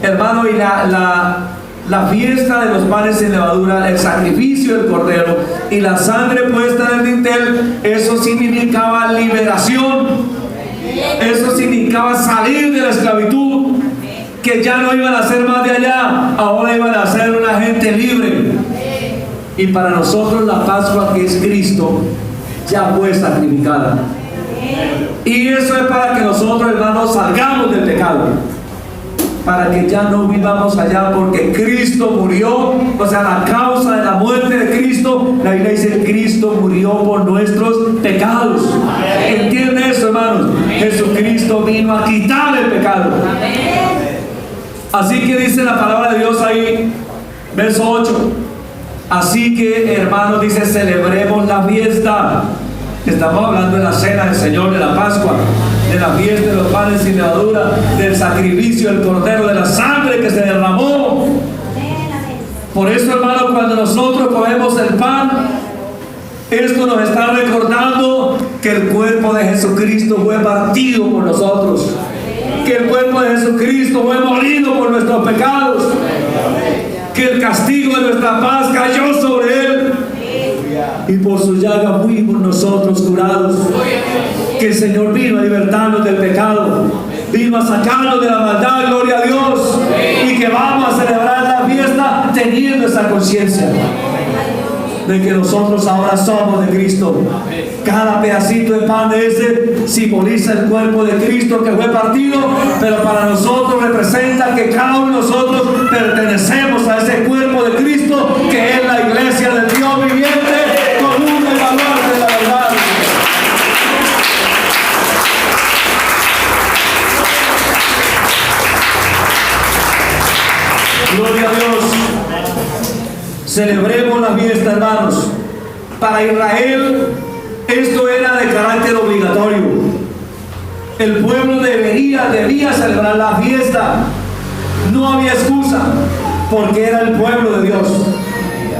Hermano, y la fiesta de los panes sin levadura, el sacrificio del cordero y la sangre puesta en el dintel, eso significaba liberación. Eso significaba salir de la esclavitud, que ya no iban a ser más de allá, ahora iban a ser una gente libre. Y para nosotros la Pascua, que es Cristo, ya fue sacrificada. Y eso es para que nosotros, hermanos, salgamos del pecado, para que ya no vivamos allá, porque Cristo murió, o sea, la causa de la muerte de Cristo, la Biblia dice, Cristo murió por nuestros pecados. ¿Entienden eso, hermanos? Jesucristo vino a quitar el pecado. Así que dice la palabra de Dios ahí, verso 8. Así que, hermanos, dice, celebremos la fiesta. Estamos hablando de la cena del Señor, de la Pascua, de la fiesta de los panes sin levadura, del sacrificio del Cordero, de la sangre que se derramó. Por eso, hermanos, cuando nosotros comemos el pan, esto nos está recordando que el cuerpo de Jesucristo fue partido por nosotros, que el cuerpo de Jesucristo fue molido por nuestros pecados, que el castigo de nuestra paz cayó sobre Él, y por su llaga fuimos nosotros curados. Que el Señor vino a libertarnos del pecado, vino a sacarnos de la maldad, gloria a Dios, y que vamos a celebrar la fiesta teniendo esa conciencia de que nosotros ahora somos de Cristo. Cada pedacito de pan de ese simboliza el cuerpo de Cristo que fue partido, pero para nosotros representa que cada uno de nosotros pertenecemos a ese cuerpo de Cristo, que es la iglesia del Dios viviente, con un baluarte de la verdad. Gloria a Dios. Celebremos la fiesta, hermanos. Para Israel esto era de carácter obligatorio. El pueblo debía celebrar la fiesta. No había excusa, porque era el pueblo de Dios.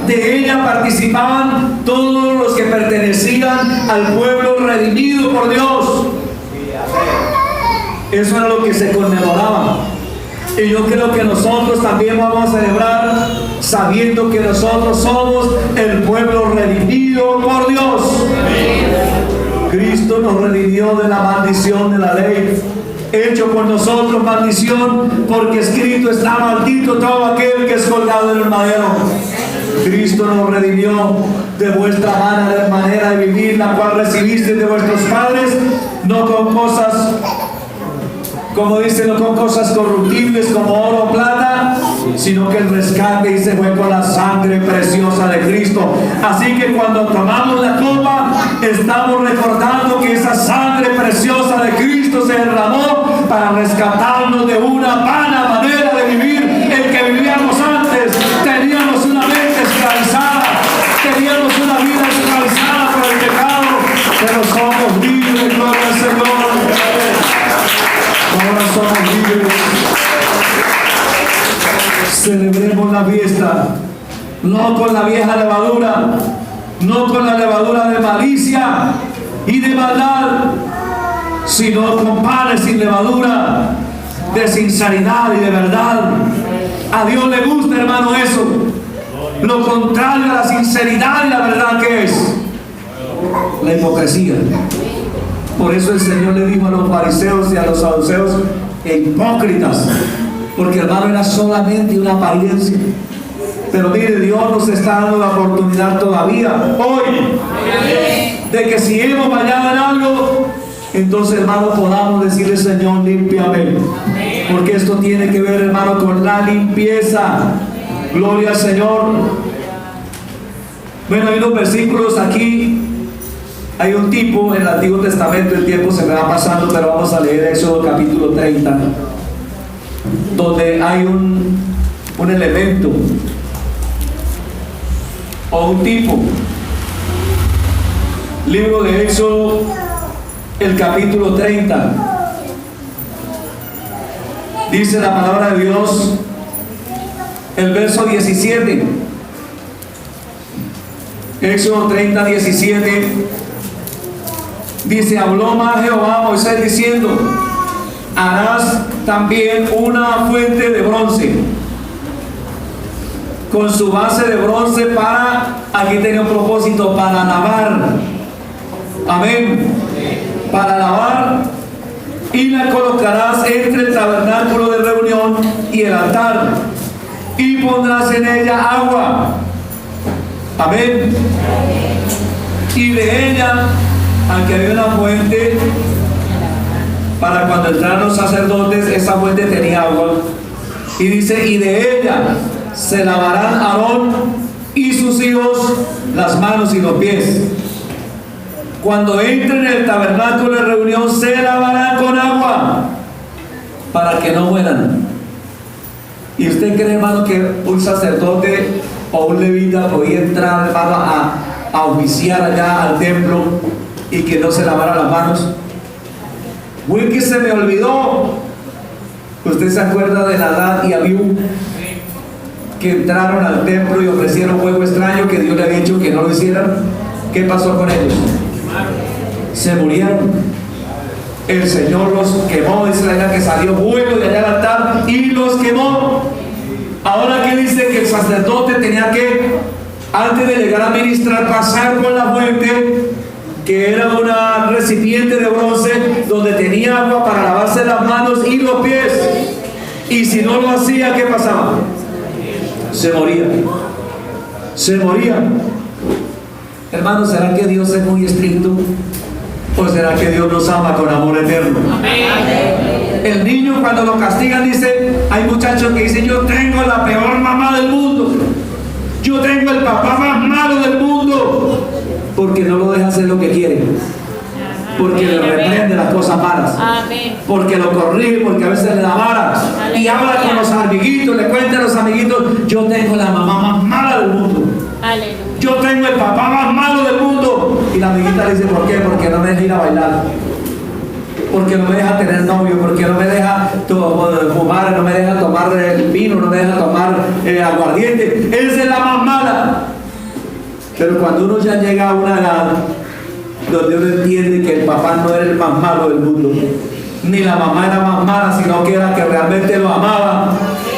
De ella participaban todos los que pertenecían al pueblo redimido por Dios. Eso era lo que se conmemoraba. Y yo creo que nosotros también vamos a celebrar sabiendo que nosotros somos el pueblo redimido por Dios. Cristo nos redimió de la maldición de la ley, hecho por nosotros maldición, porque escrito está: maldito todo aquel que es colgado en el madero. Cristo nos redimió de vuestra manera de vivir, la cual recibiste de vuestros padres, no con cosas, como dice, no con cosas corruptibles como oro o plata, sino que el rescate, dice, fue con la sangre preciosa de Cristo. Así que cuando tomamos la copa, estamos recordando que esa sangre preciosa de Cristo se derramó para rescatarnos de una vana manera de vivir en que vivíamos antes. Teníamos una mente esclavizada, teníamos una vida esclavizada por el pecado, pero somos libres, gloria al Señor. Ahora somos libres. Celebremos la fiesta, no con la vieja levadura, no con la levadura de malicia y de maldad, sino con panes sin levadura, de sinceridad y de verdad. A Dios le gusta, hermano, eso. Lo contrario a la sinceridad y la verdad, ¿qué es? La hipocresía. Por eso el Señor le dijo a los fariseos y a los saduceos, hipócritas, porque, hermano, era solamente una apariencia. Pero mire, Dios nos está dando la oportunidad todavía, hoy, de que si hemos fallado en algo, entonces, hermano, podamos decirle: Señor, límpiame. Porque esto tiene que ver, hermano, con la limpieza. Gloria al Señor. Bueno, hay unos versículos aquí. Hay un tipo en el Antiguo Testamento, el tiempo se me va pasando, pero vamos a leer Éxodo capítulo 30, donde hay un elemento o un tipo. Libro de Éxodo, el capítulo 30. Dice la palabra de Dios, el verso 17. Éxodo 30, 17. Dice: habló más Jehová a Moisés diciendo: harás también una fuente de bronce, con su base de bronce para, aquí tenía un propósito, para lavar. Amén. Para lavar, y la colocarás entre el tabernáculo de reunión y el altar, y pondrás en ella agua. Amén. Y de ella Aquí había una fuente para cuando entraron los sacerdotes. Esa fuente tenía agua. Y dice, y de ella se lavarán Aarón y sus hijos las manos y los pies. Cuando entren en el tabernáculo de reunión, se lavarán con agua para que no mueran. ¿Y usted cree, hermano, que un sacerdote o un levita podía entrar, hermano, a oficiar allá al templo y que no se lavara las manos? Uy, que se me olvidó. ¿Usted se acuerda de Nadab y Abiú, que entraron al templo y ofrecieron fuego extraño que Dios le había dicho que no lo hicieran? ¿Qué pasó con ellos? Se murieron. El Señor los quemó, dice la Biblia que salió fuego de allá al altar y los quemó. Ahora que dice que el sacerdote tenía que, antes de llegar a ministrar, pasar por la fuente, que era una recipiente de bronce donde tenía agua para lavarse las manos y los pies. Y si no lo hacía, ¿qué pasaba? Se moría. Se moría. Hermano, ¿será que Dios es muy estricto? ¿O será que Dios nos ama con amor eterno? El niño, cuando lo castigan, dice, hay muchachos que dicen, yo tengo la peor mamá del mundo, yo tengo el papá más malo del mundo, porque no lo deja hacer lo que quiere, porque le reprende las cosas malas, porque lo corrige, porque a veces le da vara y habla con los amiguitos, le cuenta a los amiguitos, yo tengo la mamá más mala del mundo, yo tengo el papá más malo del mundo. Y la amiguita le dice, ¿por qué? Porque no me deja ir a bailar, porque no me deja tener novio, porque no me deja fumar, no me deja tomar el vino, no me deja tomar aguardiente. Esa es la más mala. Pero cuando uno ya llega a una edad donde uno entiende que el papá no era el más malo del mundo, ni la mamá era más mala, sino que era que realmente lo amaba.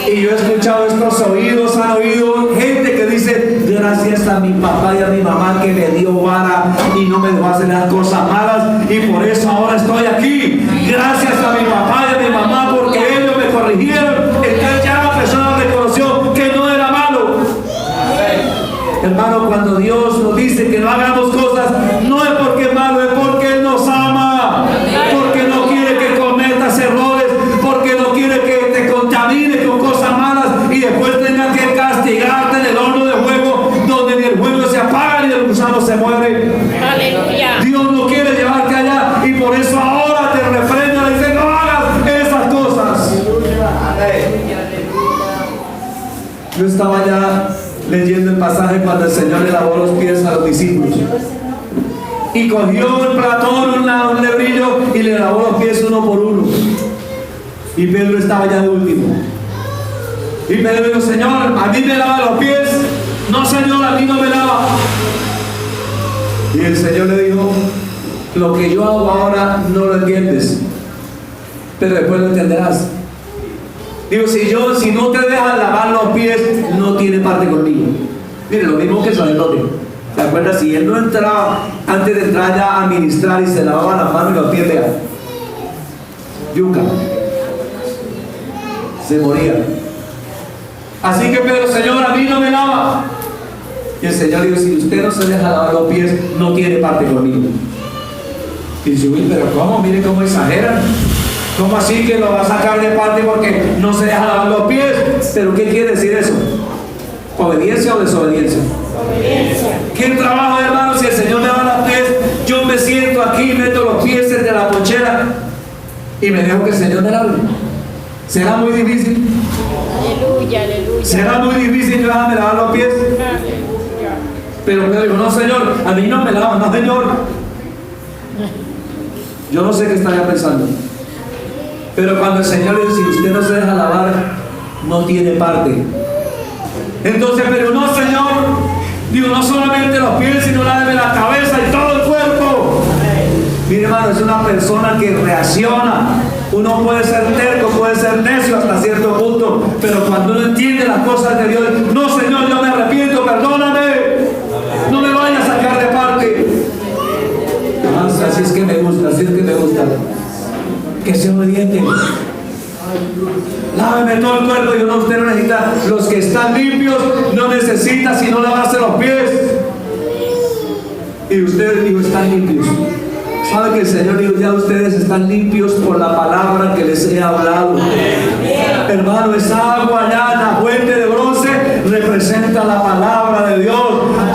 Y yo he escuchado, estos oídos han oído gente que dice, gracias a mi papá y a mi mamá que me dio vara y no me dejó hacer las cosas malas, y por eso ahora estoy aquí. Gracias a mi papá y a mi mamá, porque ellos me corrigieron. Entonces ya la persona reconoció que no era malo. Hermano, cuando Dios nos dice que no hagamos cosas, no es porque es malo, es porque Él nos ama, porque no quiere que cometas errores, porque no quiere que te contamines con cosas malas y después tengas que castigarte en el horno de fuego, donde ni el fuego se apaga ni el gusano se muere. Aleluya. Dios no quiere llevarte allá, y por eso ahora te reprende, le dice, no hagas esas cosas. Yo estaba ya leyendo el pasaje cuando el Señor le lavó los pies a los discípulos, y cogió el platón, un lebrillo, y le lavó los pies uno por uno. Y Pedro estaba ya de último. Y Pedro dijo, Señor, ¿a mí me lava los pies? No, Señor, a mí no me lava. Y el Señor le dijo, lo que yo hago ahora no lo entiendes, pero después lo entenderás. Digo, si no te dejas lavar los pies, no tiene parte conmigo. Mire, lo mismo que el sacerdote. ¿Se acuerda? Si él no entraba, antes de entrar ya a ministrar, y se lavaba las manos y los pies, vea, yuca, se moría. Así que Pedro, Señor, a mí no me lava. Y el Señor dijo, si usted no se deja lavar los pies, no tiene parte conmigo. Y dice, uy, pero ¿cómo? Mire cómo exageran. ¿Cómo así que lo va a sacar de parte porque no se deja lavar los pies? ¿Pero qué quiere decir eso? ¿Obediencia o desobediencia? Obediencia. ¿Qué trabajo, hermano? Si el Señor me lava los pies, yo me siento aquí, meto los pies entre la cochera y me dejo que el Señor me lave. ¿Será muy difícil? Aleluya, aleluya. ¿Será muy difícil dejarme lavar los pies? Aleluya. Pero me dijo, no, Señor, a mí no me lava, no, Señor. Yo no sé qué estaría pensando. Pero cuando el Señor le dice, si usted no se deja lavar, no tiene parte. Entonces, pero no, Señor, digo, no solamente los pies, sino láveme la cabeza y todo el cuerpo. Mire, hermano, es una persona que reacciona. Uno puede ser terco, puede ser necio hasta cierto punto, pero cuando uno entiende las cosas de Dios, no, Señor, yo me arrepiento, perdóname, no me vayas a sacar de parte. Así es que me gusta, así es que me gusta. Que sea obediente. Láveme todo el cuerpo. Y usted no necesita, los que están limpios no necesita sino lavarse los pies. Y ustedes, digo, están limpios. Sabe que el Señor dijo, ya ustedes están limpios por la palabra que les he hablado. Hermano, esa agua allá en la fuente de bronce representa la palabra de Dios.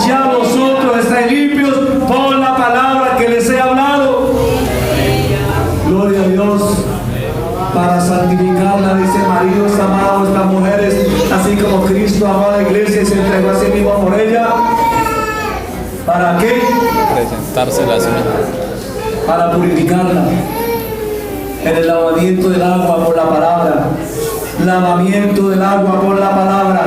Ya vosotros estáis limpios por la palabra que les he hablado. Gloria a Dios. Para santificarla, dice, maridos amados, estas mujeres, así como Cristo amó a la iglesia y se entregó a sí mismo por ella. ¿Para qué? Presentársela a sí mismo. Para purificarla en el lavamiento del agua por la palabra. Lavamiento del agua por la palabra,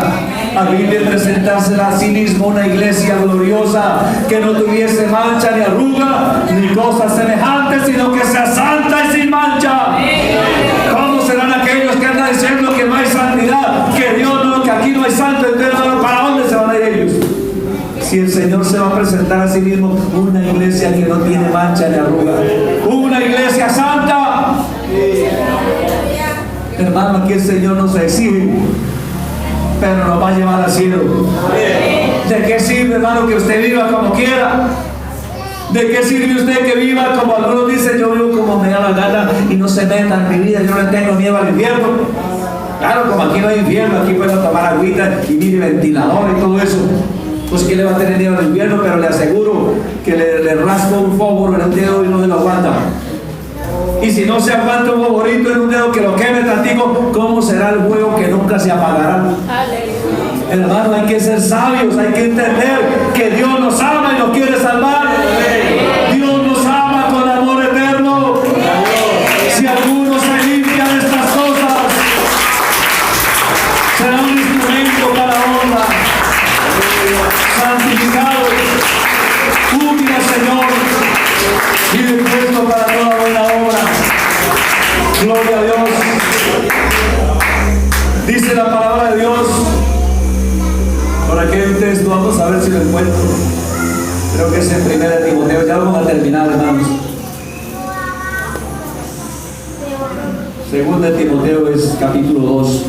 a fin de presentársela a sí mismo una iglesia gloriosa, que no tuviese mancha ni arruga ni cosas semejantes, sino que sea santa y sin mancha. ¿Cómo serán aquellos que andan diciendo que no hay santidad, que Dios no, que aquí no hay santo? Entonces, ¿para dónde se van a ir ellos? Si el Señor se va a presentar a sí mismo una iglesia que no tiene mancha ni arruga, una iglesia santa. Hermano, aquí el Señor nos exige, pero nos va a llevar al cielo. ¿De qué sirve, hermano, que usted viva como quiera? ¿De qué sirve usted que viva como algunos dicen, yo vivo como me da la gana y no se meta en mi vida, yo no le tengo miedo al infierno? Claro, como aquí no hay infierno, aquí puedo tomar agüita y mire ventilador y todo eso. Pues que le va a tener miedo al infierno, pero le aseguro que le rasco un fósforo en un dedo y no se lo aguanta. Y si no se aguanta un favorito en un dedo que lo queme tantico, ¿cómo será el fuego que nunca se apagará? Aleluya. Hermano, hay que ser sabios, hay que entender que Dios nos ama y nos quiere salvar. Dios nos ama con amor eterno. Si alguno se limpia de estas cosas, será un instrumento para honra, santificado, útil al Señor y dispuesto para toda buena obra. Gloria a Dios. Dice la palabra de Dios, por aquel texto, vamos a ver si lo encuentro. Creo que es en 1 Timoteo, ya vamos a terminar, hermanos. 2 Timoteo es capítulo 2,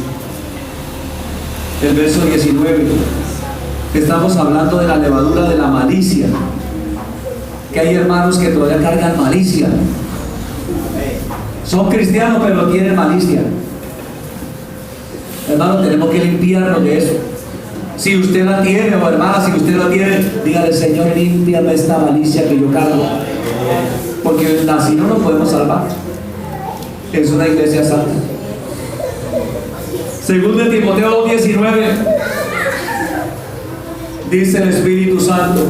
el verso 19. Estamos hablando de la levadura de la malicia. Que hay hermanos que todavía cargan malicia. Son cristianos pero tienen malicia. Hermano, tenemos que limpiarnos de eso. Si usted la tiene, o hermana, si usted la tiene, dígale, Señor, límpiame esta malicia que yo cargo. Porque así no nos podemos salvar. Es una iglesia santa. 2 Timoteo 19 dice el Espíritu Santo,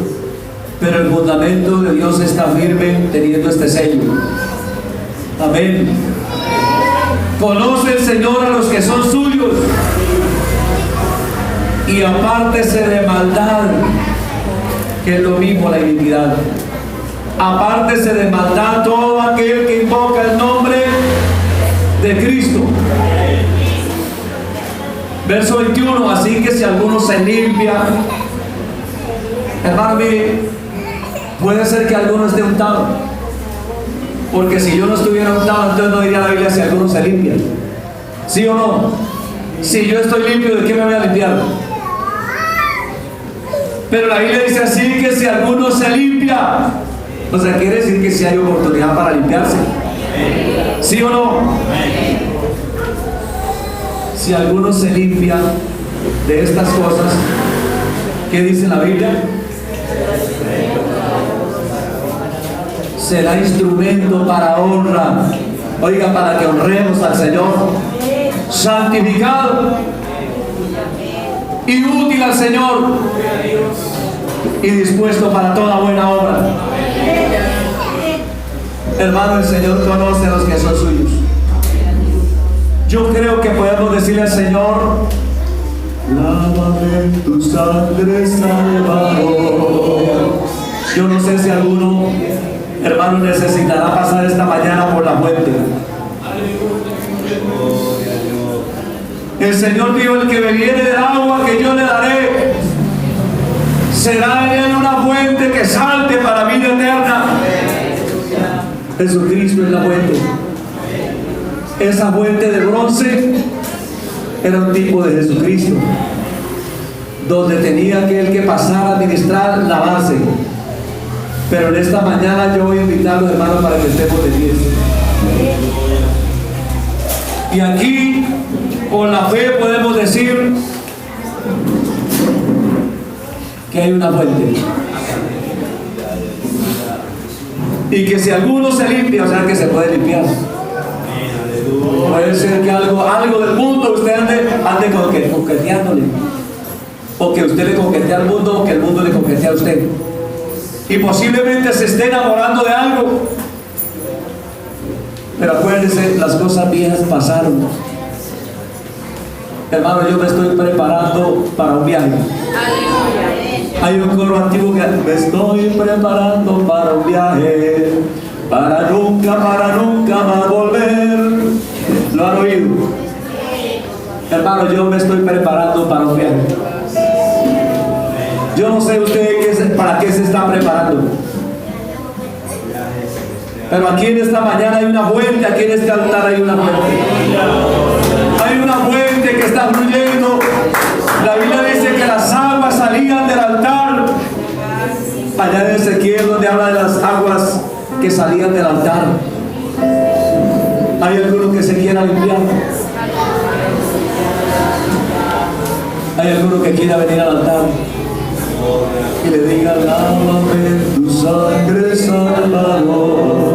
pero el fundamento de Dios está firme teniendo este sello. Amén. Conoce el Señor a los que son suyos y apártese de maldad, que es lo mismo la iniquidad. Apártese de maldad todo aquel que invoca el nombre de Cristo. Verso 21, así que si alguno se limpia, hermano, mire, puede ser que alguno esté untado, porque si yo no estuviera untado, entonces no diría la Biblia si alguno se limpia. ¿Sí o no? Si yo estoy limpio, ¿de qué me voy a limpiar? Pero la Biblia dice así que si alguno se limpia, o sea, quiere decir que si hay oportunidad para limpiarse. ¿Sí o no? Si alguno se limpia de estas cosas, ¿qué dice la Biblia? Será instrumento para honra. Oiga, para que honremos al Señor. Santificado y útil al Señor y dispuesto para toda buena obra. Hermano, el Señor conoce a los que son suyos. Yo creo que podemos decirle al Señor, lávame en tu sangre, Salvador. Yo no sé si alguno, hermano, necesitará pasar esta mañana por la fuente. El Señor dijo, el que bebiere del agua que yo le daré, será en él una fuente que salte para vida eterna. Jesucristo es la fuente. Esa fuente de bronce era un tipo de Jesucristo, donde tenía aquel que pasar a ministrar, lavarse. Pero en esta mañana yo voy a invitar a los hermanos para que estemos de pie. Y aquí, con la fe, podemos decir que hay una fuente. Y que si alguno se limpia, o sea que se puede limpiar. Puede ser que algo del mundo usted ande coqueteándole. O que usted le coquetea al mundo, o que el mundo le coquetea a usted. Y posiblemente se esté enamorando de algo. Pero acuérdense, las cosas viejas pasaron. Hermano, yo me estoy preparando para un viaje. Hay un coro antiguo que me estoy preparando para un viaje, para nunca más volver. ¿Lo han oído? Hermano, yo me estoy preparando para un viaje. Yo no sé usted para qué se está preparando. Pero aquí en esta mañana hay una fuente, aquí en este altar hay una fuente. Hay una fuente que está fluyendo. La Biblia dice que las aguas salían del altar. Allá en Ezequiel, donde habla de las aguas que salían del altar. ¿Hay alguno que se quiera limpiar? ¿Hay alguno que quiera venir al altar? Y le diga, lávame tu sangre, Salvador.